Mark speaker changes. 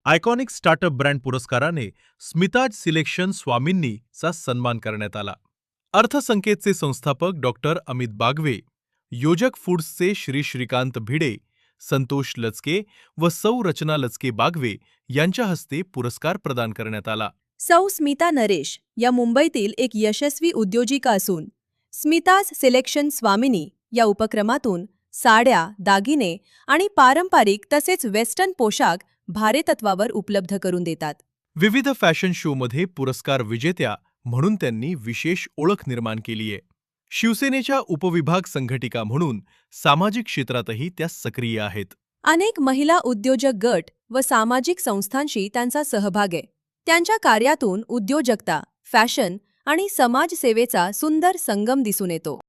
Speaker 1: Iconic startup brand पुरस्काराने Smita's selection स्वामींनीचा सन्मान करण्यात आला. अर्थसंकेतचे संस्थापक डॉक्टर अमित बागवे, योजक फूड्सचे श्री श्रीकांत भिडे, संतोष लचके व सौ रचना लचके बागवे यांच्या हस्ते पुरस्कार प्रदान करण्यात आला.
Speaker 2: सौ स्मिता नरेश या मुंबईतील एक यशस्वी उद्योजिका असून स्मिताज सिलेक्शन स्वामिनी या उपक्रमातून साड्या, दागिने आणि पारंपरिक तसेच वेस्टर्न पोशाख भाडेतत्वावर उपलब्ध करून देतात.
Speaker 1: विविध फॅशन शोमध्ये पुरस्कार विजेत्या म्हणून त्यांनी विशेष ओळख निर्माण केलीये. शिवसेनेच्या उपविभाग संघटिका म्हणून सामाजिक क्षेत्रातही त्या सक्रिय आहेत.
Speaker 2: अनेक महिला उद्योजक गट व सामाजिक संस्थांशी त्यांचा सहभाग आहे. त्यांच्या कार्यातून उद्योजकता, फॅशन आणि समाजसेवेचा सुंदर संगम दिसून येतो.